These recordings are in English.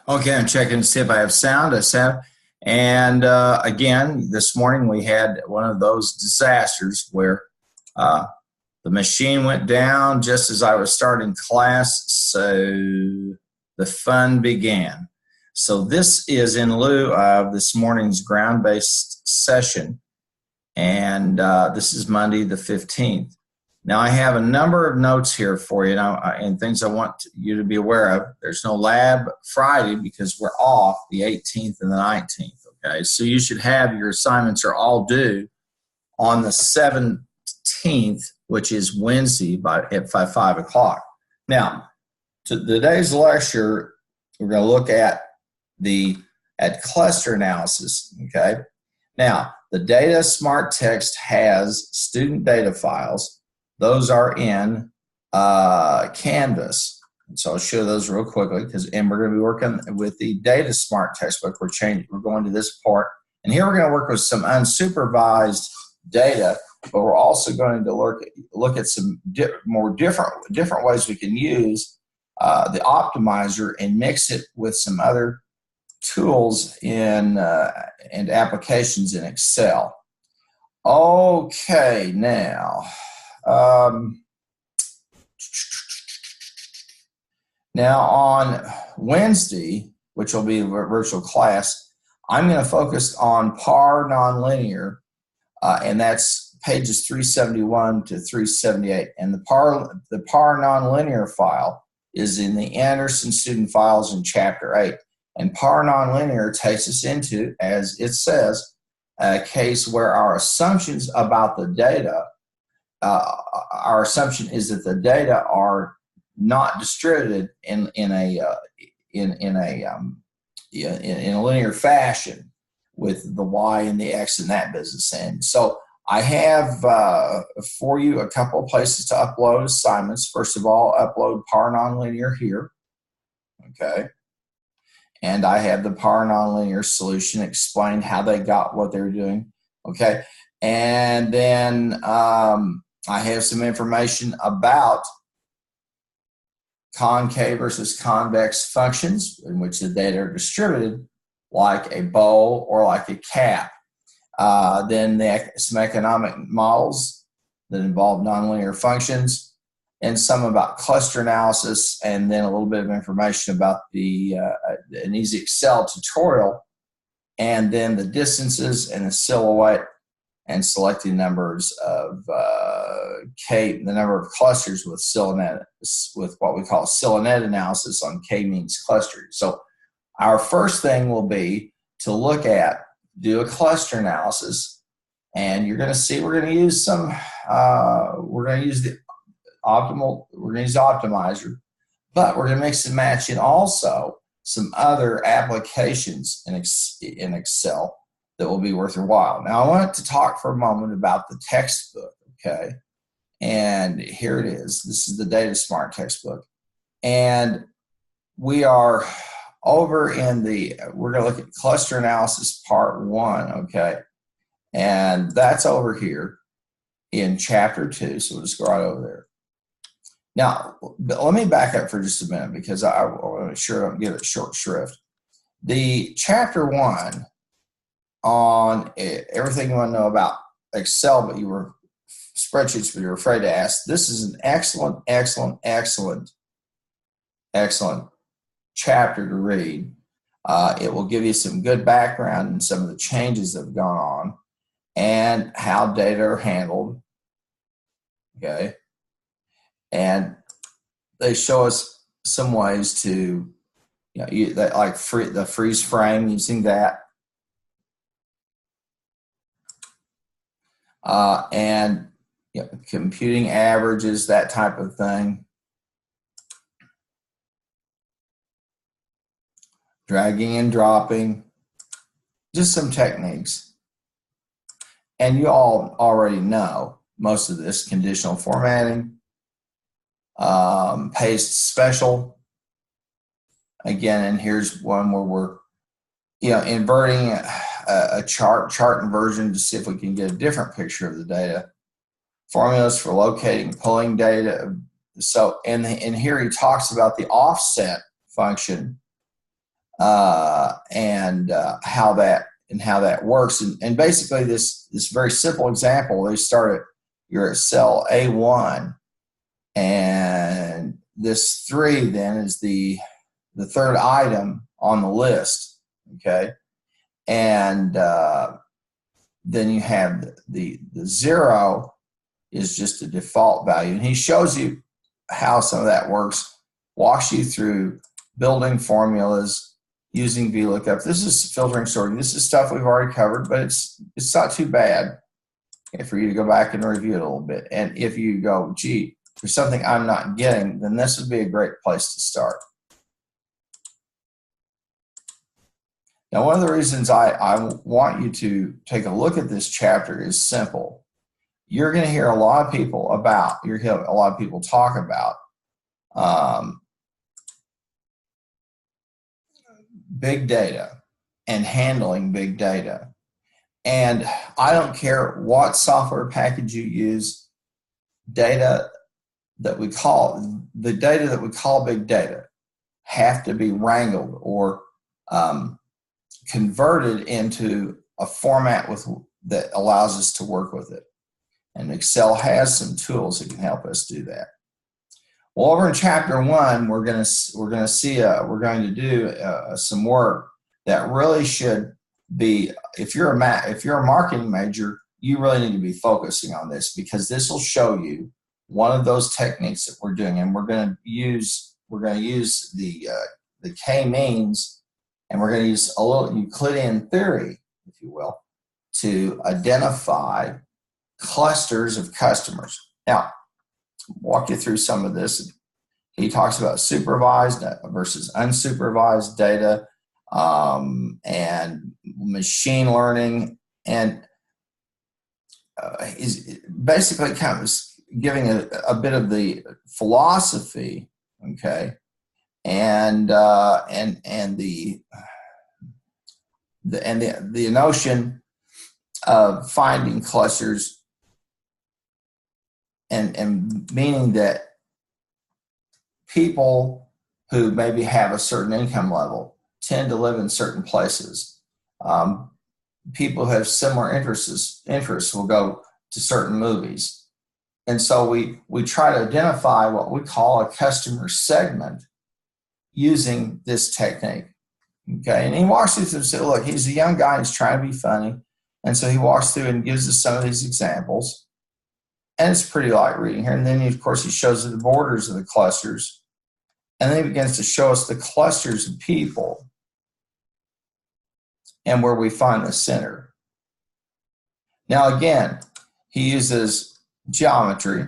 Okay, I'm checking to see if I have sound. I sound. And again, this morning we had one of those disasters where uh, the machine went down just as I was starting class, so the fun began. So this is in lieu of this morning's ground-based session, and this is Monday the 15th. Now, I have a number of notes here for you now, and things I want you to be aware of. There's no lab Friday because we're off the 18th and the 19th, okay? So you should have your assignments are all due on the 17th, which is Wednesday at 5 o'clock. Now, today's lecture, we're going to look at cluster analysis, okay? Now, the Data Smart Text has student data files. Those are in Canvas. And so I'll show those real quickly and we're going to be working with the Data Smart textbook. We're going to this part. And here we're going to work with some unsupervised data, but we're also going to look at some different ways we can use the optimizer and mix it with some other tools and applications in Excel. Okay, now. Now on Wednesday, which will be a virtual class, I'm going to focus on par nonlinear, and that's pages 371 to 378. And the par nonlinear file is in the Anderson student files in chapter 8. And par nonlinear takes us into, as it says, a case where our assumptions about the data our assumption is that the data are not distributed in a linear fashion with the y and the x in that business. And so I have for you a couple of places to upload assignments. First of all, upload par nonlinear here, okay? And I have the par nonlinear solution explain how they got what they're doing, okay? And then I have some information about concave versus convex functions in which the data are distributed like a bowl or like a cap. Then some economic models that involve nonlinear functions and some about cluster analysis, and then a little bit of information about an easy Excel tutorial, and then the distances and the silhouette and selecting numbers of the number of clusters with what we call SILANET analysis on k-means clustering. So our first thing will be to do a cluster analysis, and you're going to see we're going to use the optimizer, but we're going to mix and match in also some other applications in Excel that will be worth your while. Now, I want to talk for a moment about the textbook, okay? And here it is. This is the Data Smart textbook. And we are over we're going to look at cluster analysis part 1, okay? And that's over here in chapter 2, so we'll just go right over there. Now, let me back up for just a minute because I want to make sure I don't get it short shrift. The chapter 1 on everything you want to know about Excel, but you were spreadsheets, but you're afraid to ask. This is an excellent chapter to read. It will give you some good background and some of the changes that have gone on and how data are handled. Okay. And they show us some ways to, the freeze frame, using that. And computing averages, that type of thing. Dragging and dropping, just some techniques. And you all already know most of this: conditional formatting, paste special. Again, and here's one where we're inverting a chart inversion to see if we can get a different picture of the data. Formulas for locating, pulling data. So, and here he talks about the offset function how that works. And basically, this very simple example. They start at you're at cell A1, and this 3 then is the third item on the list. Okay, and then you have the 0 is just a default value, and he shows you how some of that works, walks you through building formulas using VLOOKUP. This is filtering, sorting. This is stuff we've already covered, but it's not too bad for you to go back and review it a little bit. And if you go, gee, there's something I'm not getting, then this would be a great place to start. Now, one of the reasons I want you to take a look at this chapter is simple. You're going to hear a lot of people talk about big data and handling big data. And I don't care what software package you use, the data that we call big data have to be wrangled or converted into a format that allows us to work with it. And Excel has some tools that can help us do that. Well, over in chapter 1, we're going to do some work that really should be, if you're a marketing major, you really need to be focusing on this, because this will show you one of those techniques that we're doing, and we're going to use the k-means, and we're going to use a little Euclidean theory, if you will, to identify clusters of customers. Now, walk you through some of this. He talks about supervised versus unsupervised data, and machine learning, and is basically kind of giving a bit of the philosophy, okay, and the notion of finding clusters, and meaning that people who maybe have a certain income level tend to live in certain places. People who have similar interests will go to certain movies. And so we try to identify what we call a customer segment using this technique. Okay, and he walks you through, so look, he's a young guy, he's trying to be funny. And so he walks through and gives us some of these examples. And it's pretty light reading here. And then, of course, he shows us the borders of the clusters. And then he begins to show us the clusters of people and where we find the center. Now, again, he uses geometry.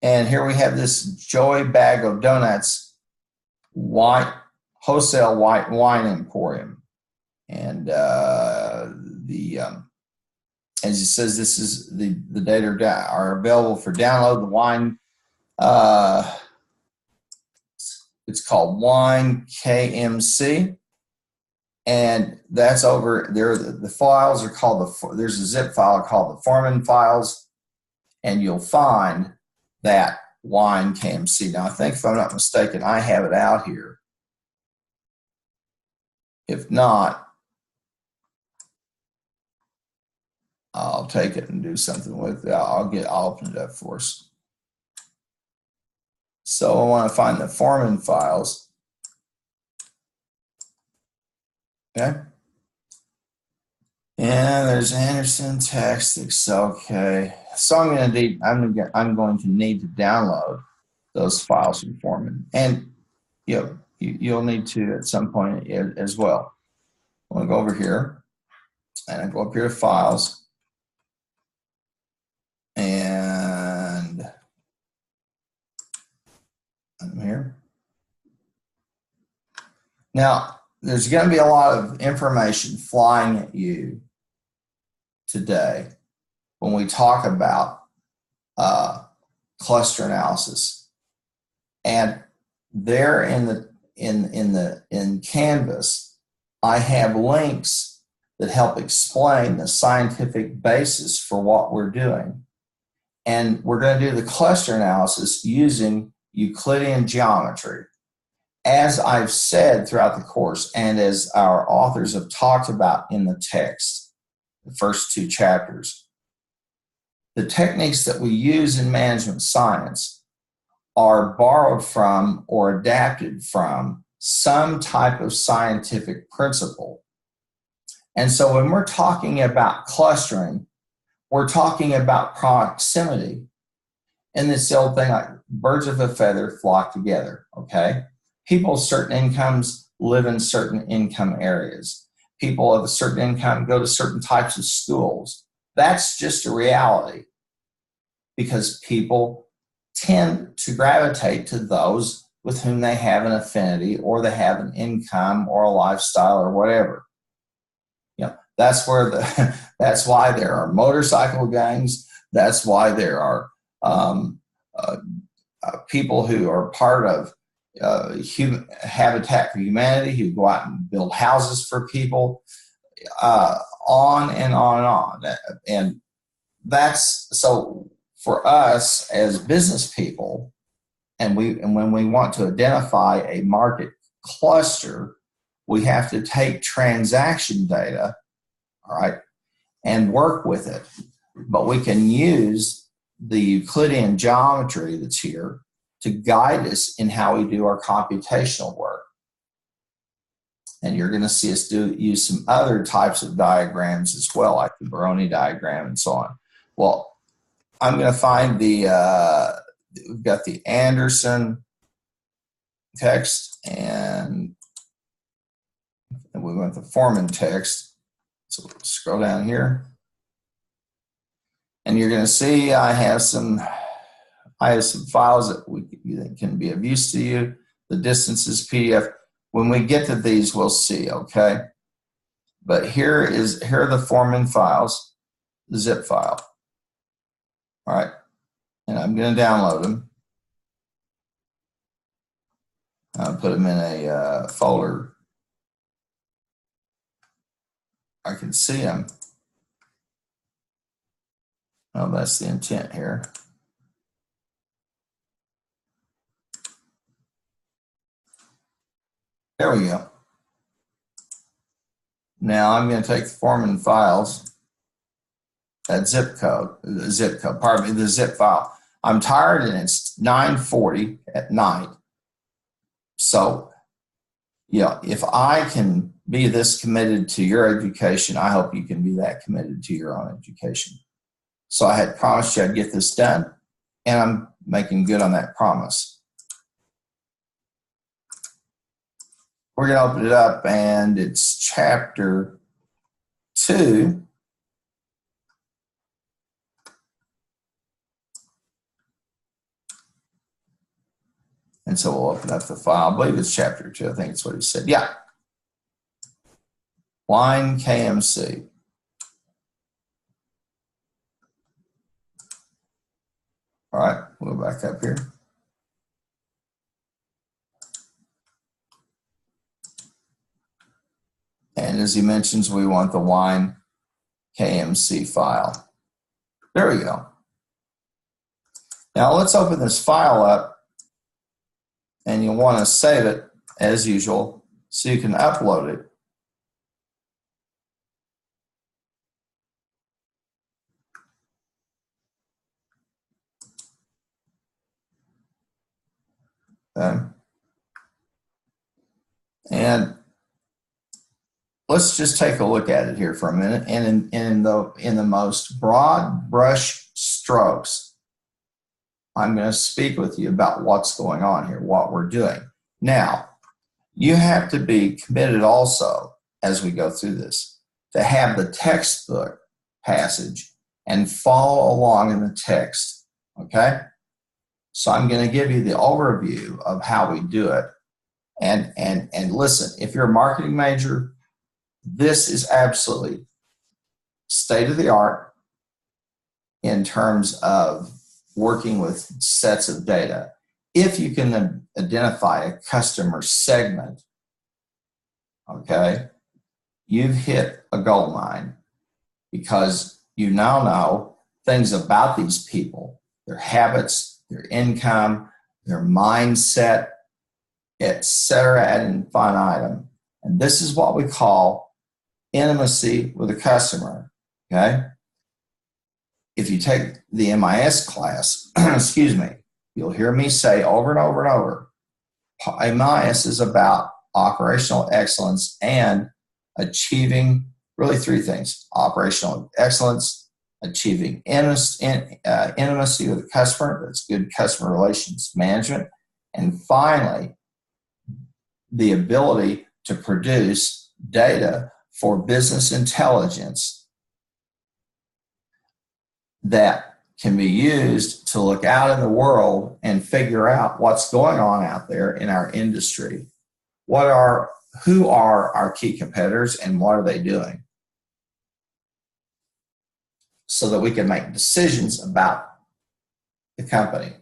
And here we have this Joey Bag of Donuts wholesale white wine emporium. And as he says, this is the data are available for download. The wine, it's called Wine KMC, and that's over there. The files are called there's a zip file called the Foreman files, and you'll find that Wine KMC. Now, I think, if I'm not mistaken, I have it out here. If not, I'll take it and do something with it. I'll open it up for us. So I want to find the Foreman files. Okay. And there's Anderson Tactics. Okay. So I'm going to need to download those files from Foreman, and you'll need to at some point as well. I'm going to go over here, and I go up here to Files. And I'm here. Now, there's going to be a lot of information flying at you today when we talk about cluster analysis. And there in Canvas, I have links that help explain the scientific basis for what we're doing. And we're going to do the cluster analysis using Euclidean geometry. as I've said throughout the course, and as our authors have talked about in the text, the first 2 chapters, the techniques that we use in management science are borrowed from or adapted from some type of scientific principle. And so when we're talking about clustering, we're talking about proximity. And it's the old thing like birds of a feather flock together, okay? People of certain incomes live in certain income areas. People of a certain income go to certain types of schools. That's just a reality because people tend to gravitate to those with whom they have an affinity or they have an income or a lifestyle or whatever. You know, that's where that's why there are motorcycle gangs. That's why there are people who are part of Habitat for Humanity who go out and build houses for people, on and on and on. And that's so for us as business people, and when we want to identify a market cluster, we have to take transaction data, all right, and work with it. But we can use the Euclidean geometry that's here to guide us in how we do our computational work. And you're going to see us use some other types of diagrams as well, like the Baroni diagram and so on. Well, I'm going to find we've got the Anderson text and we went the Foreman text. So we'll scroll down here. And you're going to see I have some files that can be of use to you. The distances PDF. When we get to these, we'll see, okay? But here are the Foreman files, the zip file. All right, and I'm going to download them. I'll put them in a folder. I can see them. Oh, that's the intent here. There we go. Now I'm going to take the Foreman files, that zip file. I'm tired and it's 9:40 at night. So, yeah, if I can be this committed to your education, I hope you can be that committed to your own education. So I had promised you I'd get this done, and I'm making good on that promise. We're going to open it up, and it's chapter 2. And so we'll open up the file. I believe it's chapter 2. I think it's what he said. Yeah. Wine KMC. All right, we'll go back up here. And as he mentions, we want the wine KMC file. There we go. Now let's open this file up, and you'll want to save it as usual so you can upload it. Okay. And let's just take a look at it here for a minute. And in the most broad brush strokes, I'm going to speak with you about what's going on here, what we're doing. Now, you have to be committed also, as we go through this, to have the textbook passage and follow along in the text, okay? So I'm going to give you the overview of how we do it. And listen, if you're a marketing major, this is absolutely state of the art in terms of working with sets of data. If you can identify a customer segment, okay, you've hit a gold mine because you now know things about these people, their habits, their income, their mindset, etc. ad infinitum. And this is what we call intimacy with a customer. Okay? If you take the MIS class, excuse me, you'll hear me say over and over and over, MIS is about operational excellence and achieving really three things: operational excellence, achieving intimacy with the customer, that's good customer relations management, and finally, the ability to produce data for business intelligence that can be used to look out in the world and figure out what's going on out there in our industry. Who are our key competitors and what are they doing? So that we can make decisions about the company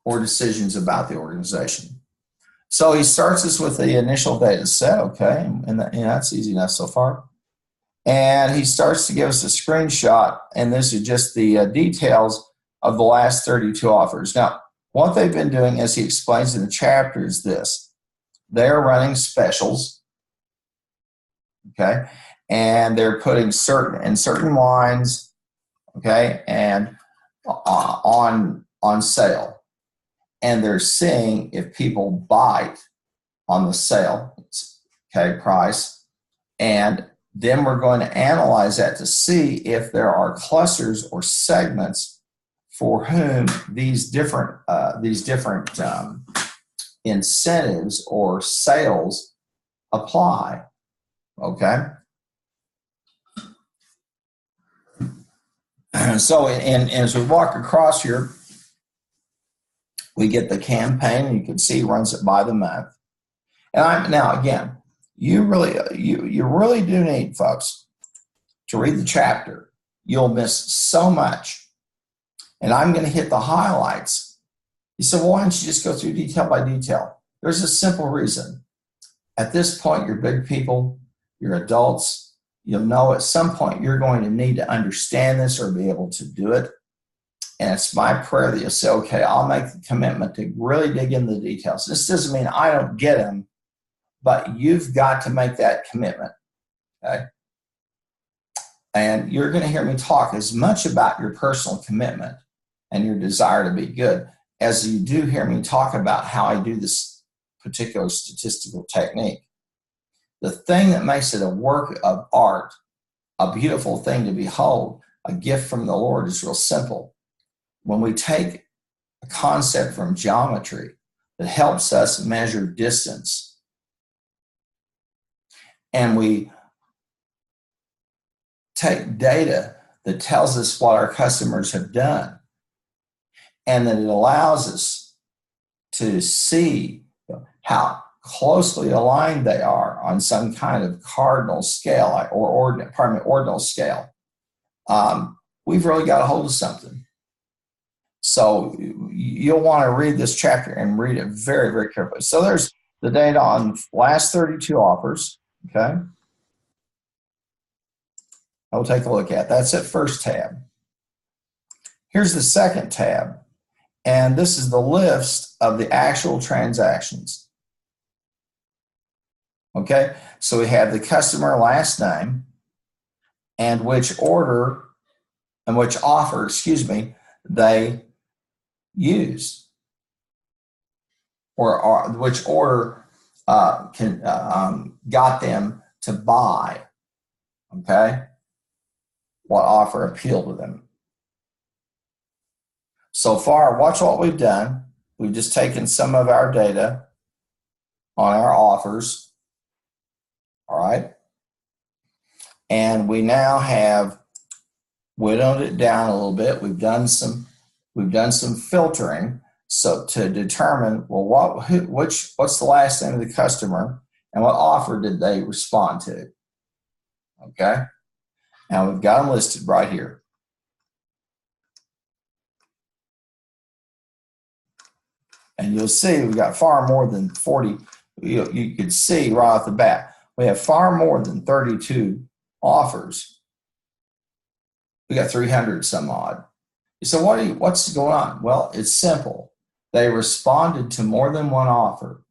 or decisions about the organization. So he starts us with the initial data set, okay, and that's easy enough so far. And he starts to give us a screenshot, and this is just the details of the last 32 offers. Now, what they've been doing, as he explains in the chapter, is this. They're running specials, okay, and they're putting certain wines, okay, and on sale. And they're seeing if people bite on the sale, okay, price, and then we're going to analyze that to see if there are clusters or segments for whom these different incentives or sales apply. Okay. So, and as we walk across here, we get the campaign, and you can see runs it by the month. And now again, you really do need, folks, to read the chapter. You'll miss so much. And I'm going to hit the highlights. You said, well, why don't you just go through detail by detail? There's a simple reason. At this point, you're big people, you're adults. You'll know at some point you're going to need to understand this or be able to do it. And it's my prayer that you'll say, okay, I'll make the commitment to really dig into the details. This doesn't mean I don't get them, but you've got to make that commitment, okay? And you're going to hear me talk as much about your personal commitment and your desire to be good as you do hear me talk about how I do this particular statistical technique. The thing that makes it a work of art, a beautiful thing to behold, a gift from the Lord, is real simple. When we take a concept from geometry that helps us measure distance, and we take data that tells us what our customers have done, and that it allows us to see how closely aligned they are on some kind of cardinal scale or ordinal scale, we've really got a hold of something. So you'll want to read this chapter and read it very, very carefully. So there's the data on last 32 offers, okay? I'll take a look at. That's at first tab. Here's the second tab, and this is the list of the actual transactions. Okay, so we have the customer last name and which order and which offer, they used, or which order got them to buy. Okay, what offer appealed to them. So far, watch what we've done. We've just taken some of our data on our offers. All right. And we now have widowed it down a little bit. We've done some filtering so to determine, well, what's the last name of the customer and what offer did they respond to? Okay. Now we've got them listed right here. And you'll see we've got far more than 40. You could see right off the bat. We have far more than 32 offers. We got 300 some odd. So what's going on? Well, it's simple. They responded to more than one offer.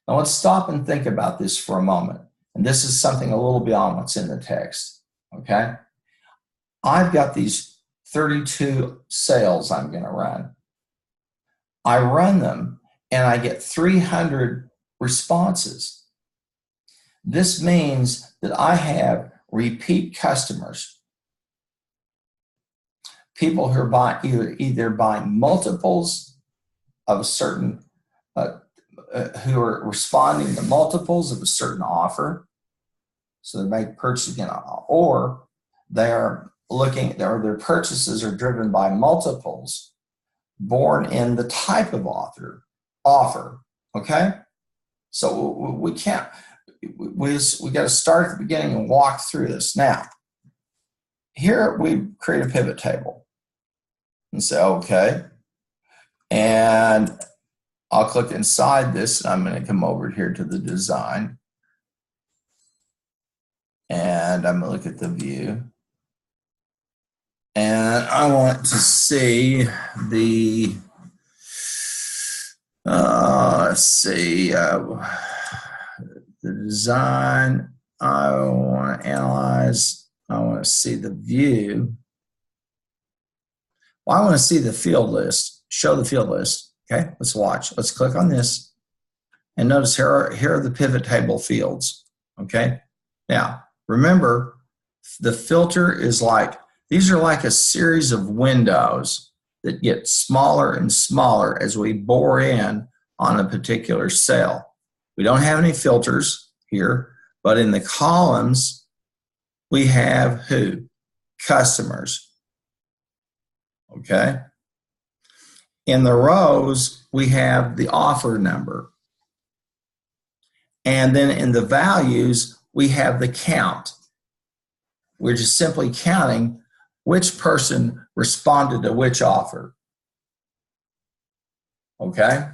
Now let's stop and think about this for a moment. And this is something a little beyond what's in the text, okay? I've got these 32 sales I'm going to run. I run them and I get 300 responses. This means that I have repeat customers, people who are either buying multiples of a certain, who are responding to multiples of a certain offer. So they may purchase again, or they are looking, or their purchases are driven by multiples born in the type of offer. Okay? So we can't, we got to start at the beginning and walk through this. Now, here we create a pivot table and say, okay, and I'll click inside this, and I'm going to come over here to the design, and I'm going to look at the view, and I want to see the, let's see, the design. I want to analyze. I want to see the view. Well, I want to see the field list. Show the field list. Okay, let's watch. Let's click on this. And notice here are the pivot table fields. Okay, now remember, the filter is like, these are like a series of windows that get smaller and smaller as we bore in on a particular cell. We don't have any filters here, but in the columns, we have who? Customers. Okay? In the rows, we have the offer number. And then in the values, we have the count. We're just simply counting which person responded to which offer. Okay?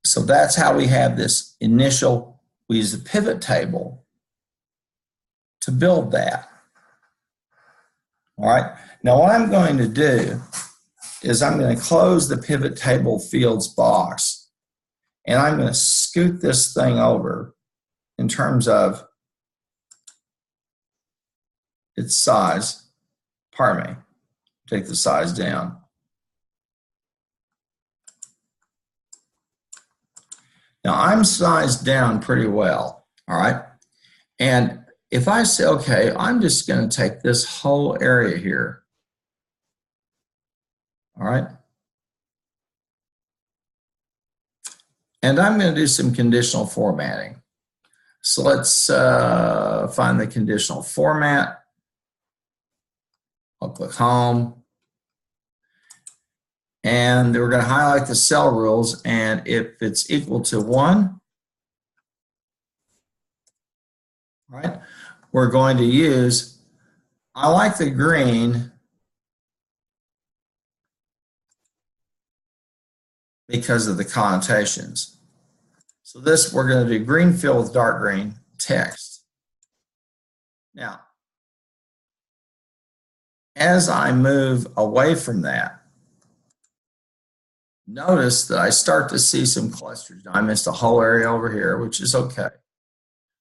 So that's how we have this initial, we use the pivot table to build that. All right? Now what I'm going to do is I'm going to close the pivot table fields box, and I'm going to scoot this thing over in terms of its size. Pardon me. Take the size down. Now I'm sized down pretty well, all right? And if I say, okay, I'm just going to take this whole area here, all right? And I'm going to do some conditional formatting. So let's find the conditional format. I'll click home. And we're going to highlight the cell rules, and if it's equal to 1, right, we're going to use, I like the green because of the connotations. So this, we're going to do green fill with dark green text. Now, as I move away from that, notice that I start to see some clusters. Now, I missed a whole area over here, which is okay.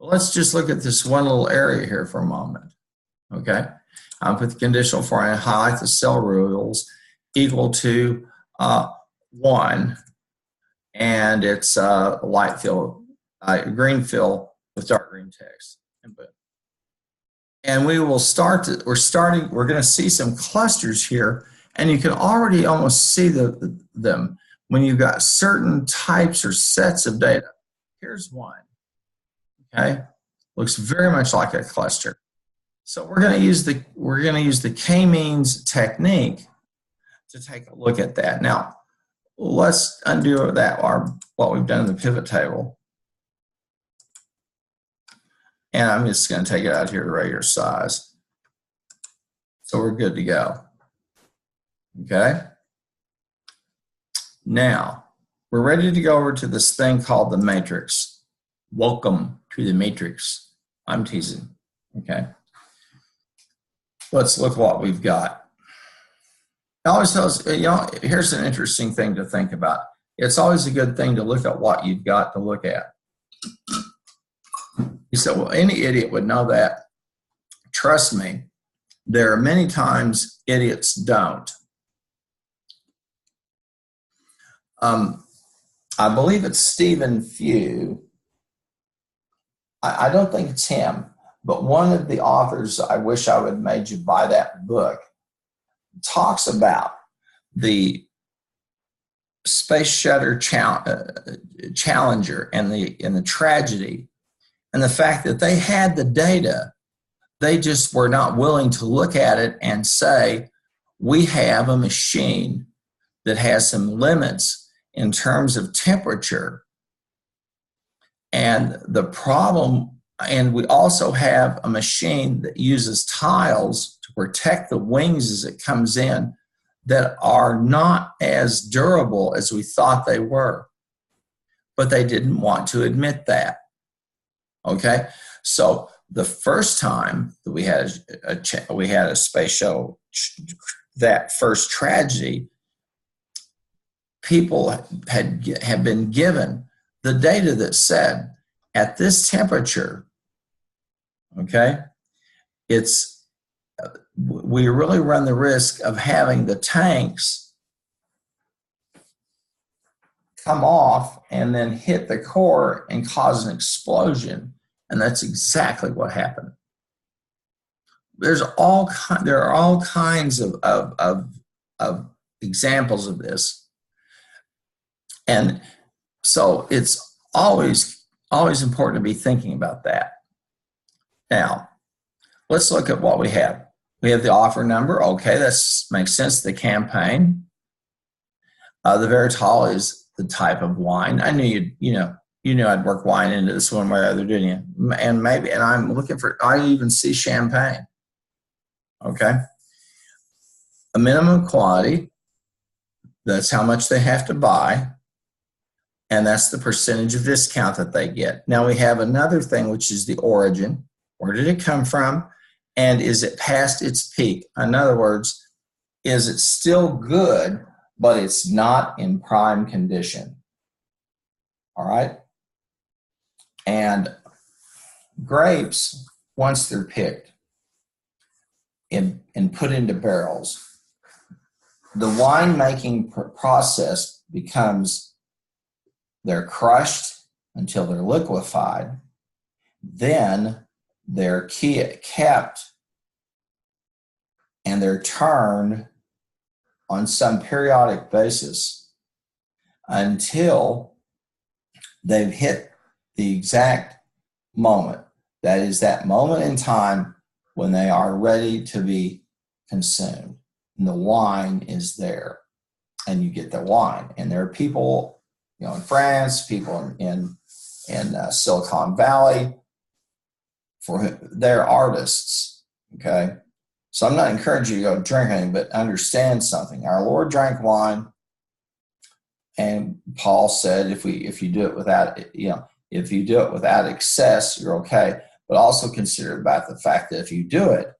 But let's just look at this one little area here for a moment. Okay? I'll put the conditional format, highlight the cell rules equal to 1, and it's light fill, green fill with dark green text. And we will start to, we're going to see some clusters here, and you can already almost see them when you've got certain types or sets of data. Here's one. Okay, looks very much like a cluster. So we're going to use the k-means technique to take a look at that. Now, let's undo that, what we've done in the pivot table. And I'm just going to take it out here to regular size. So we're good to go. Okay? Now, we're ready to go over to this thing called the matrix. Welcome to the matrix. I'm teasing. Okay? Let's look what we've got. It always tells, here's an interesting thing to think about. it's always a good thing to look at what you've got to look at. You said, well, any idiot would know that. Trust me, there are many times idiots don't. I believe it's Stephen Few. I don't think it's him, but one of the authors, I wish I would have made you buy that book, talks about the Space Shuttle Challenger and the tragedy and the fact that they had the data. They just were not willing to look at it and say, we have a machine that has some limits in terms of temperature. And the problem, and we also have a machine that uses tiles to protect the wings as it comes in that are not as durable as we thought they were. But they didn't want to admit that. Okay? So the first time that we had a space shuttle, that first tragedy, people had been given the data that said at this temperature, okay, we really run the risk of having the tanks come off and then hit the core and cause an explosion. And that's exactly what happened. There are all kinds of examples of this. And so it's always important to be thinking about that. Now, let's look at what we have. We have the offer number. Okay, that makes sense. The campaign. The Veritol is the type of wine. I knew you knew I'd work wine into this one way or other, didn't you? And I'm looking for, I even see champagne. Okay. A minimum quantity. That's how much they have to buy. And that's the percentage of discount that they get. Now we have another thing, which is the origin. Where did it come from? And is it past its peak? In other words, is it still good, but it's not in prime condition? All right. And grapes, once they're picked and put into barrels, the winemaking process becomes they're crushed until they're liquefied. Then they're kept and they're turned on some periodic basis until they've hit the exact moment. That is that moment in time when they are ready to be consumed. And the wine is there. And you get the wine. And there are people, in France, people in Silicon Valley, they're artists, okay? So I'm not encouraging you to go drink anything, but understand something. Our Lord drank wine, and Paul said, if you do it without, if you do it without excess, you're okay. But also consider about the fact that if you do it,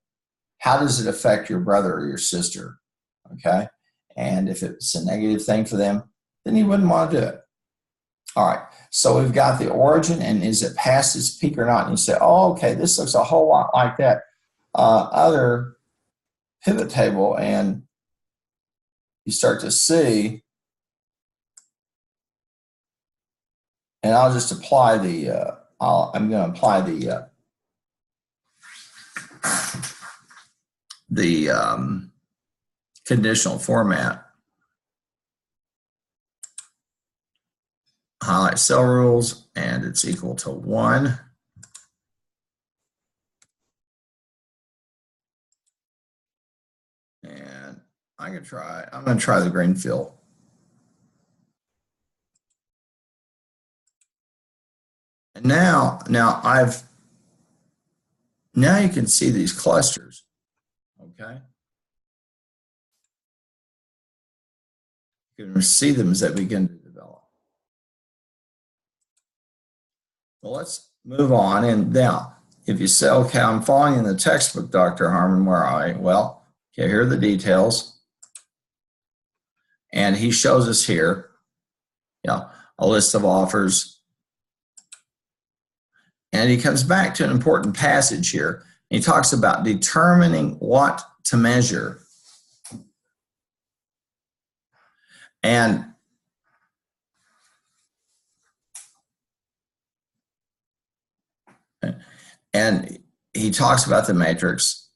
how does it affect your brother or your sister? Okay. And if it's a negative thing for them, then you wouldn't want to do it. All right. So we've got the origin, and is it past its peak or not? And you say, oh, okay, this looks a whole lot like that other pivot table. And you start to see, and I'll just apply I'm going to apply the conditional format. Highlight cell rules, and it's equal to 1. And I'm going to try the green fill. And now you can see these clusters, okay? You can see them as they begin to develop. Well, let's move on. And now, if you say, okay, I'm following in the textbook, Dr. Harmon, where are I? Well, okay, here are the details. And he shows us here a list of offers. And he comes back to an important passage here. He talks about determining what to measure. And he talks about the matrix.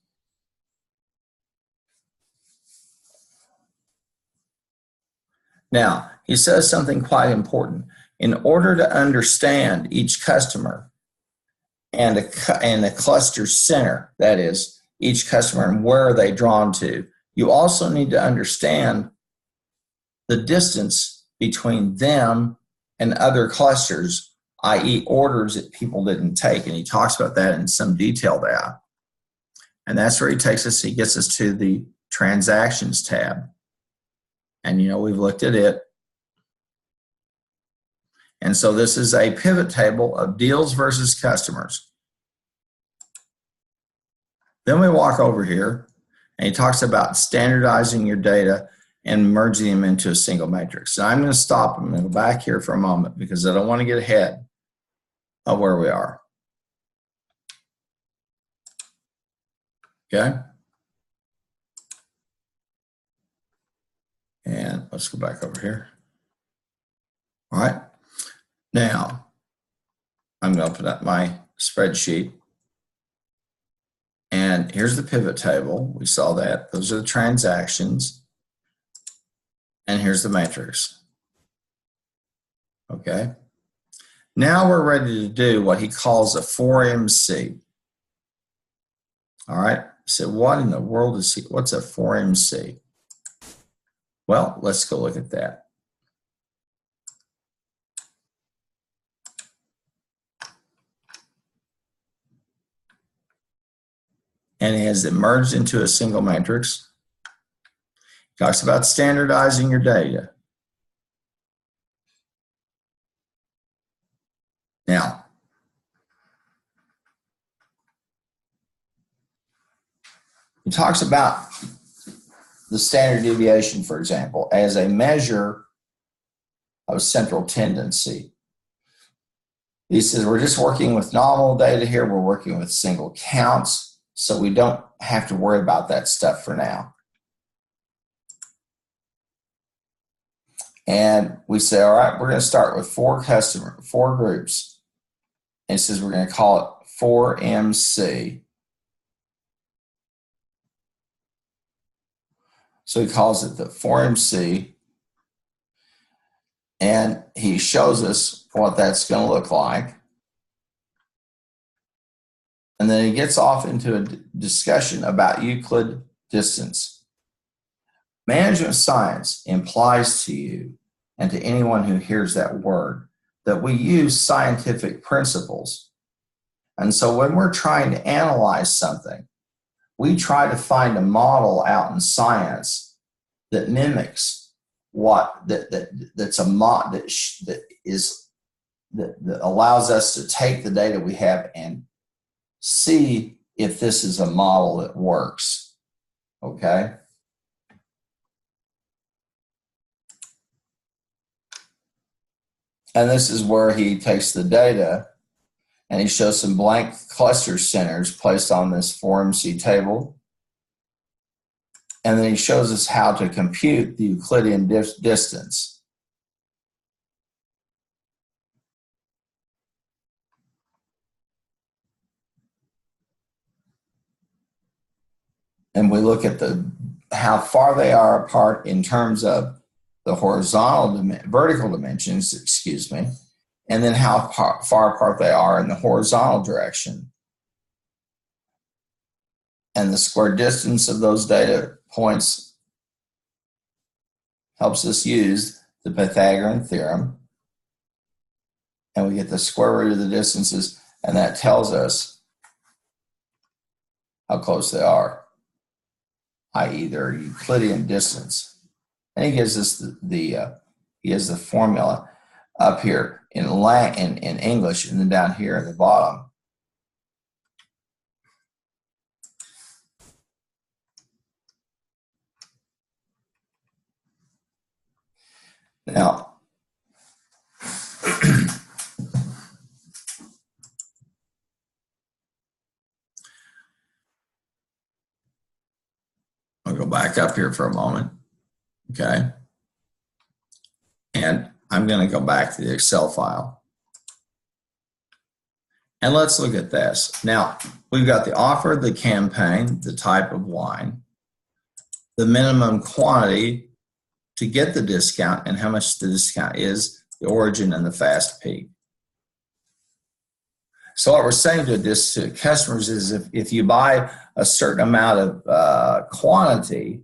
Now, he says something quite important. In order to understand each customer and the cluster center, that is, each customer and where are they drawn to, you also need to understand the distance between them and other clusters, i.e. orders that people didn't take. And he talks about that in some detail there. And that's where he takes us. He gets us to the transactions tab. And, we've looked at it. And so this is a pivot table of deals versus customers. Then we walk over here, and he talks about standardizing your data and merging them into a single matrix. So I'm going to stop. I'm going to go back here for a moment because I don't want to get ahead of where we are. Okay? And let's go back over here. All right. Now, I'm going to open up my spreadsheet. And here's the pivot table. We saw that. Those are the transactions. And here's the matrix. Okay. Now we're ready to do what he calls a 4MC. All right. So what in the world is he? What's a 4MC? Well, let's go look at that. And it has it merged into a single matrix. It talks about standardizing your data. Now, it talks about the standard deviation, for example, as a measure of central tendency. He says we're just working with nominal data here. We're working with single counts, so we don't have to worry about that stuff for now. And we say, all right, we're going to start with four groups. And it says we're going to call it 4MC. So he calls it the 4MC. And he shows us what that's going to look like. And then he gets off into a discussion about Euclid distance. Management science implies to you and to anyone who hears that word that we use scientific principles. And so when we're trying to analyze something, we try to find a model out in science that mimics that's a mod that allows us to take the data we have and see if this is a model that works. Okay? And this is where he takes the data and he shows some blank cluster centers placed on this 4MC table. And then he shows us how to compute the Euclidean distance. And we look at how far they are apart in terms of the vertical dimensions, and then how far apart they are in the horizontal direction. And the square distance of those data points helps us use the Pythagorean theorem. And we get the square root of the distances, and that tells us how close they are, i.e. their Euclidean distance. And he gives us he has the formula up here in English, and then down here at the bottom. Now, back up here for a moment, okay? And I'm going to go back to the Excel file. And let's look at this. Now, we've got the offer, the campaign, the type of wine, the minimum quantity to get the discount, and how much the discount is, the origin, and the fast peak. So what we're saying to this to customers is if you buy a certain amount of quantity,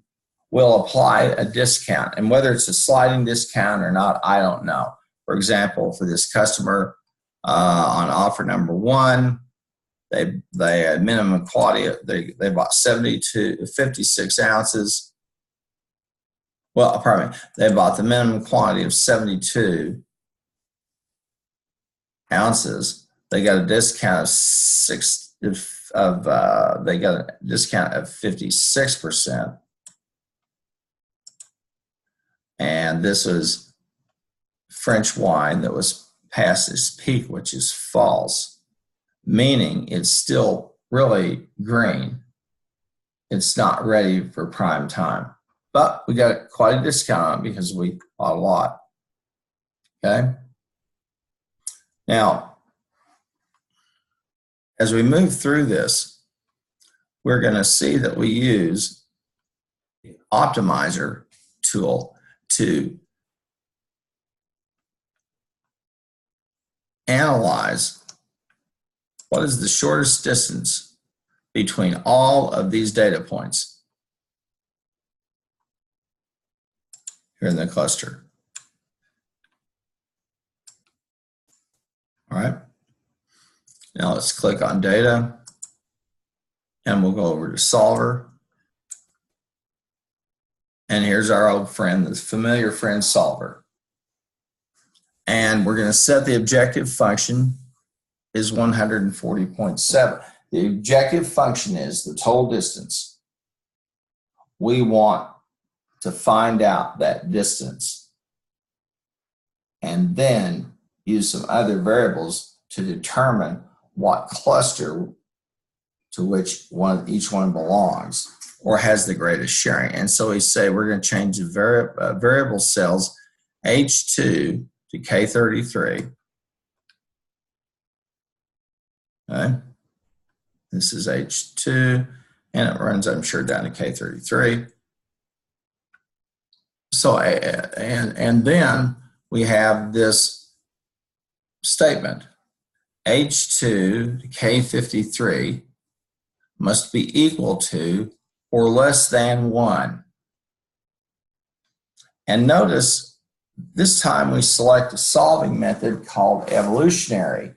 we'll apply a discount. And whether it's a sliding discount or not, I don't know. For example, for this customer on offer number 1, they had minimum quantity, they bought 56 ounces. Well, pardon me, they bought the minimum quantity of 72 ounces. They got a discount of 56%. And this was French wine that was past its peak, which is false, meaning it's still really green. It's not ready for prime time. But we got quite a discount on it because we bought a lot. Okay? Now, as we move through this, we're going to see that we use the optimizer tool to analyze what is the shortest distance between all of these data points here in the cluster. All right. Now let's click on data and we'll go over to solver. And here's our old friend, the familiar friend solver. And we're going to set the objective function is 140.7. The objective function is the total distance. We want to find out that distance and then use some other variables to determine what cluster to which each one belongs or has the greatest sharing. And so we say we're going to change the variable cells H2 to K33. Okay. This is H2, and it runs, I'm sure, down to K33. So, and then we have this statement. H2 to K53 must be equal to or less than 1. And notice this time we select a solving method called evolutionary.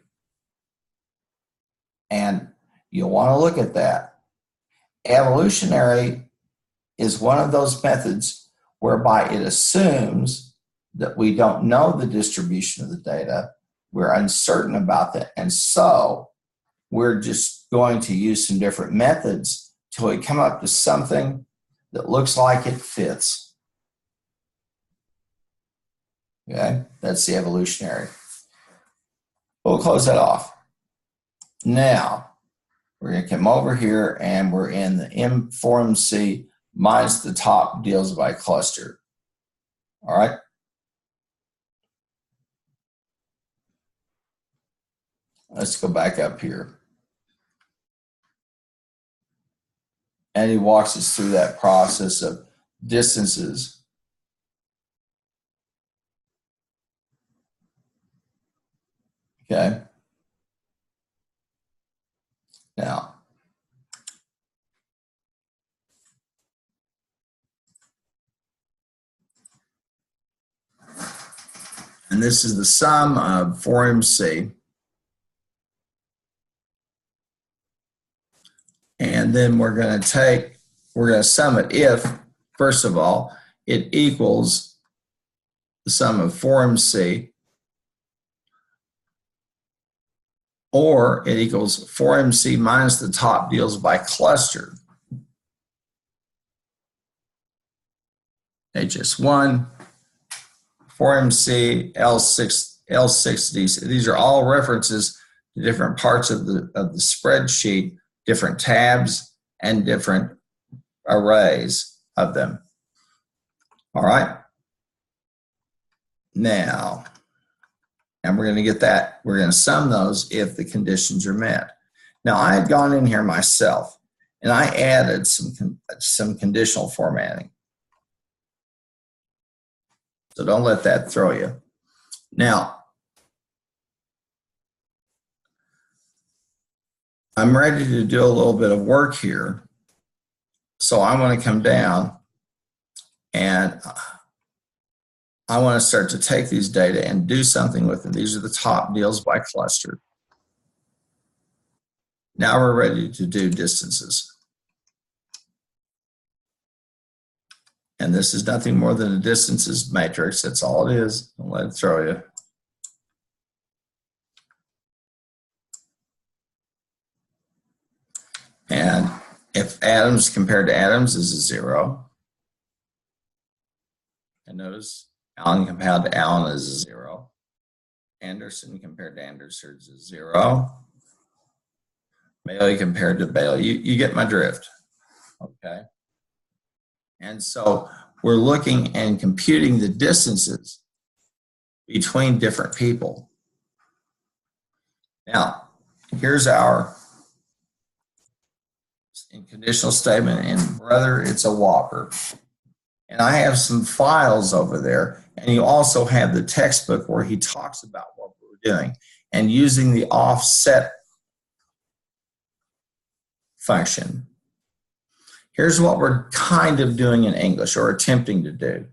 And you'll want to look at that. Evolutionary is one of those methods whereby it assumes that we don't know the distribution of the data. We're uncertain about that. And so we're just going to use some different methods till we come up to something that looks like it fits. Okay, that's the evolutionary. We'll close that off. Now, we're going to come over here and we're in the M4MC minus the top deals by cluster. All right. Let's go back up here. And he walks us through that process of distances. Okay. Now, and this is the sum of 4MC. And then we're going to sum it if, first of all, it equals the sum of 4MC, or it equals 4MC minus the top deals by cluster. HS1, 4MC, L6, L6D. These are all references to different parts of the spreadsheet, different tabs, and different arrays of them. All right. Now, and we're going to get that. We're going to sum those if the conditions are met. Now, I had gone in here myself, and I added some conditional formatting. So don't let that throw you. Now, I'm ready to do a little bit of work here. So I want to come down and I want to start to take these data and do something with them. These are the top deals by cluster. Now we're ready to do distances. And this is nothing more than a distances matrix. That's all it is. Don't let it throw you. And if atoms compared to atoms is a 0, and notice Allen compared to Allen is a 0. Anderson compared to Anderson is a 0. Bailey compared to Bailey. You get my drift. Okay. And so we're looking and computing the distances between different people. Now, here's our conditional statement, and brother, it's a whopper. And I have some files over there, and you also have the textbook where he talks about what we're doing and using the offset function. Here's what we're kind of doing in English, or attempting to do.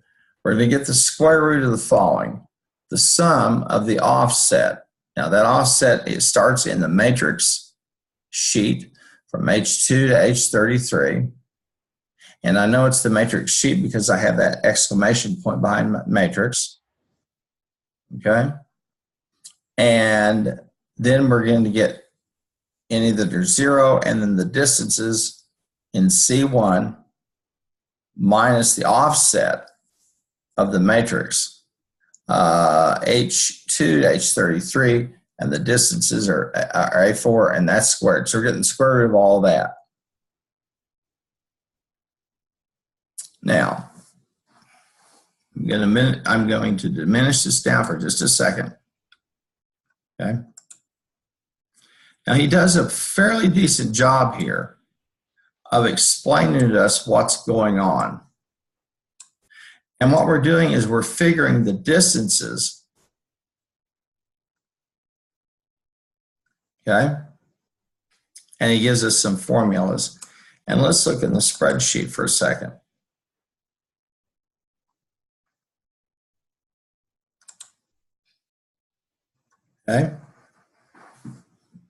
We're going to get the square root of the following, the sum of the offset. Now that offset, it starts in the matrix sheet from H2 to H33. And I know it's the matrix sheet because I have that exclamation point behind matrix. Okay. And then we're going to get any that are 0, and then the distances in C1 minus the offset of the matrix, H2 to H33, and the distances are A4, and that's squared. So we're getting the square root of all that. Now, I'm going to diminish this down for just a second. Okay. Now he does a fairly decent job here of explaining to us what's going on. And what we're doing is we're figuring the distances. Okay. And he gives us some formulas. And let's look in the spreadsheet for a second. Okay.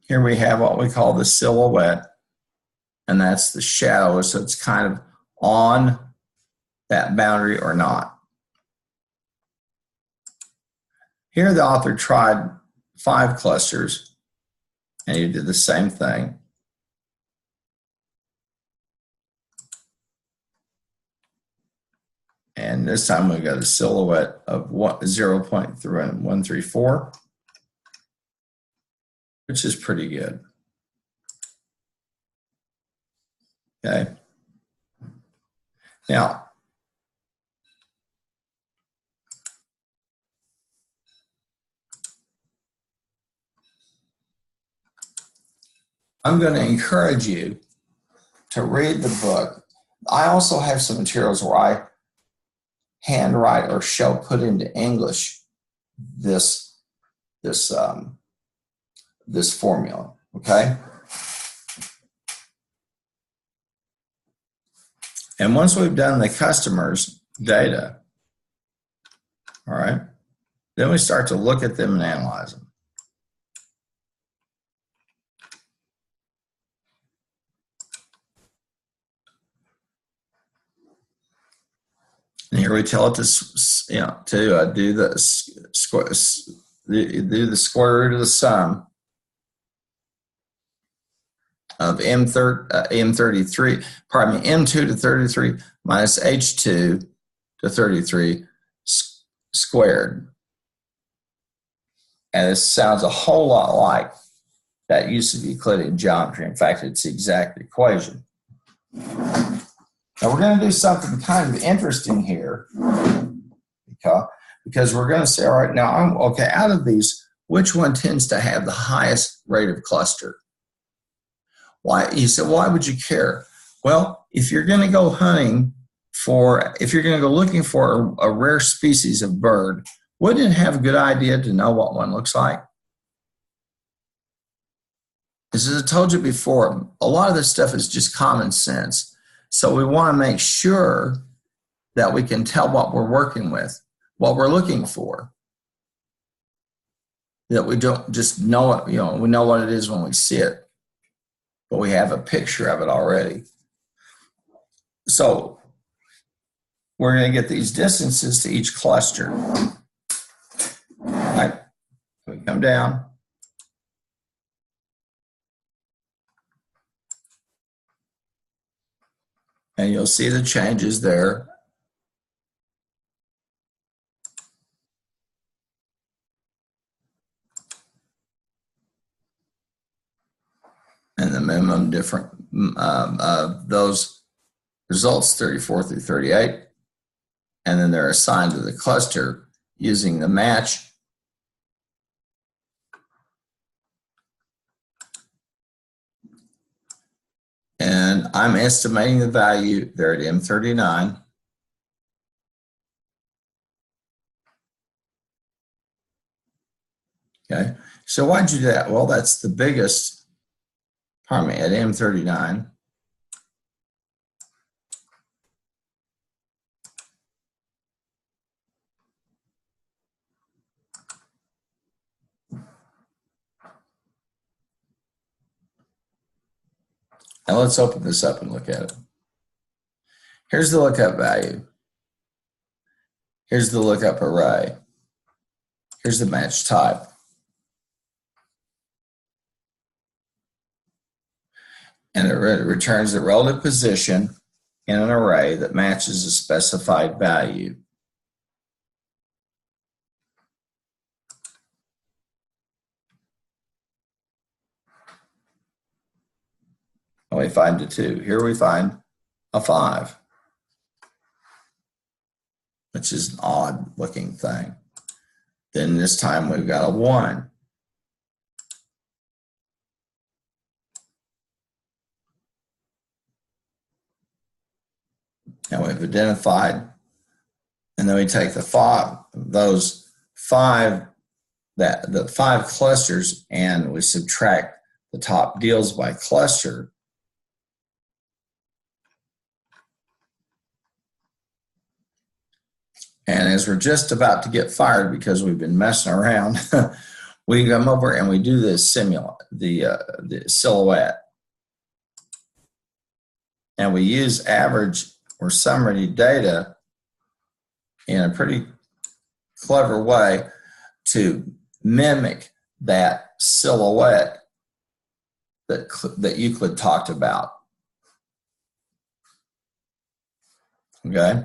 Here we have what we call the silhouette, and that's the shadow, so it's kind of on that boundary or not. Here the author tried 5 clusters, and he did the same thing. And this time we got a silhouette of 0.134. Which is pretty good. Okay. Now, I'm going to encourage you to read the book. I also have some materials where I handwrite or shall put into English this formula, okay? And once we've done the customer's data, all right, then we start to look at them and analyze them. And here we tell it to, do the square root of the sum of M2 to 33 minus H2 to 33 squared. And this sounds a whole lot like that use of Euclidean geometry. In fact, it's the exact equation. Now we're going to do something kind of interesting here, because we're going to say, all right, now, okay, out of these, which one tends to have the highest rate of cluster? Why? You said, why would you care? Well, if you're going to go hunting if you're going to go looking for a rare species of bird, wouldn't it have a good idea to know what one looks like? As I told you before, a lot of this stuff is just common sense. So we want to make sure that we can tell what we're working with, what we're looking for. That we don't just know it, we know what it is when we see it, but we have a picture of it already. So we're going to get these distances to each cluster. All right, we come down. And you'll see the changes there. And the minimum different of those results, 34 through 38. And then they're assigned to the cluster using the match. And I'm estimating the value there at M39. Okay, so why'd you do that? Well, that's the biggest, pardon me, at M39. Now let's open this up and look at it. Here's the lookup value. Here's the lookup array. Here's the match type. And it returns the relative position in an array that matches a specified value. And we find a 2. Here we find a 5, which is an odd looking thing. Then this time we've got a 1. And we've identified, and then we take the 5 clusters, and we subtract the top deals by cluster. And as we're just about to get fired because we've been messing around, we come over and we do this the silhouette. And we use average or summary data in a pretty clever way to mimic that silhouette that Euclid talked about. Okay.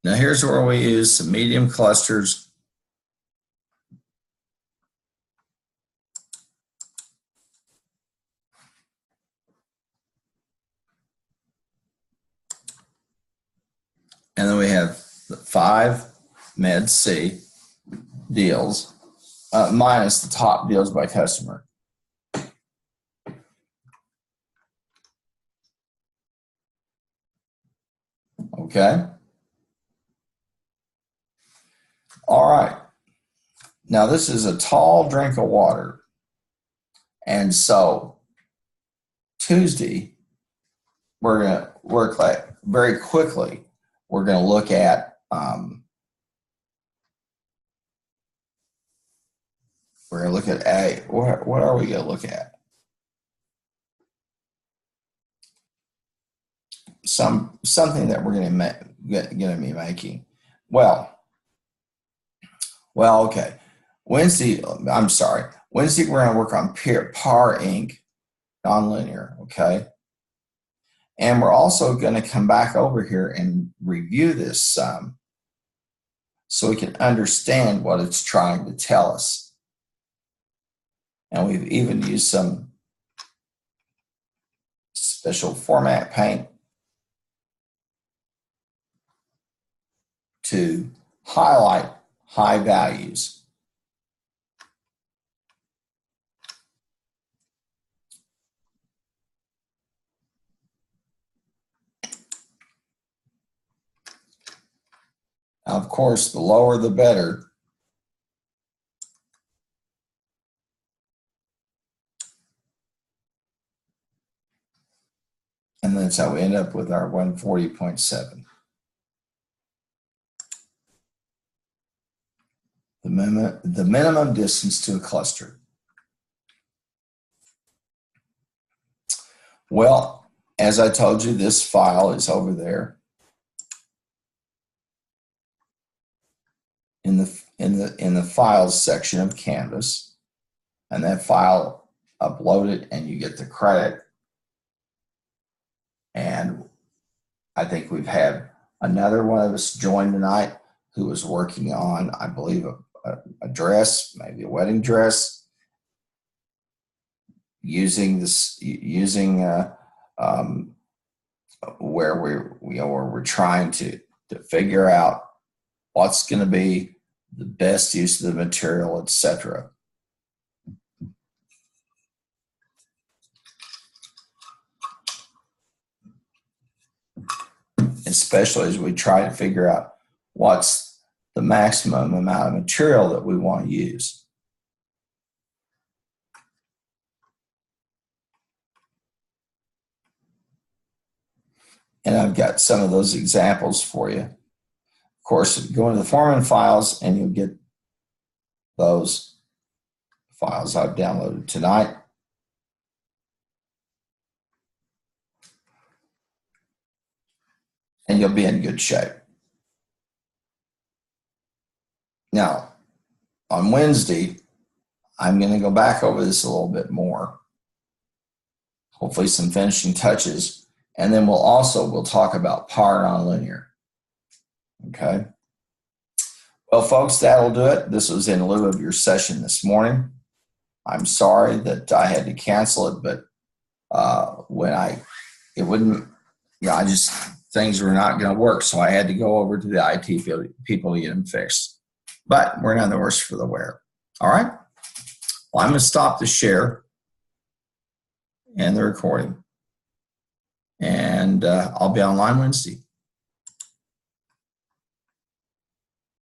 Now here's where we use some medium clusters. And then we have 5 med C deals minus the top deals by customer. Okay. All right. Now this is a tall drink of water. And so Tuesday, we're going to work like very quickly. We're going to look at what are we going to look at? Something that we're going to be making. Well, okay. Wednesday, we're going to work on par inc, nonlinear, okay? And we're also going to come back over here and review this so we can understand what it's trying to tell us. And we've even used some special format paint to highlight high values. Now, of course, the lower the better. And that's how we end up with our 140.7. The minimum distance to a cluster. Well, as I told you, this file is over there in the files section of Canvas, and that file, upload it and you get the credit. And I think we've had another one of us join tonight who was working on, I believe, a dress, maybe a wedding dress, using where we're trying to figure out what's going to be the best use of the material, etc. Especially as we try to figure out what's the maximum amount of material that we want to use. And I've got some of those examples for you. Of course, go into the Foreman files and you'll get those files I've downloaded tonight. And you'll be in good shape. Now, on Wednesday, I'm going to go back over this a little bit more. Hopefully some finishing touches. And then we'll talk about power nonlinear. Okay. Well, folks, that'll do it. This was in lieu of your session this morning. I'm sorry that I had to cancel it, but things were not going to work. So I had to go over to the IT people to get them fixed. But we're none the worse for the wear. All right. Well, I'm going to stop the share and the recording. And I'll be online Wednesday.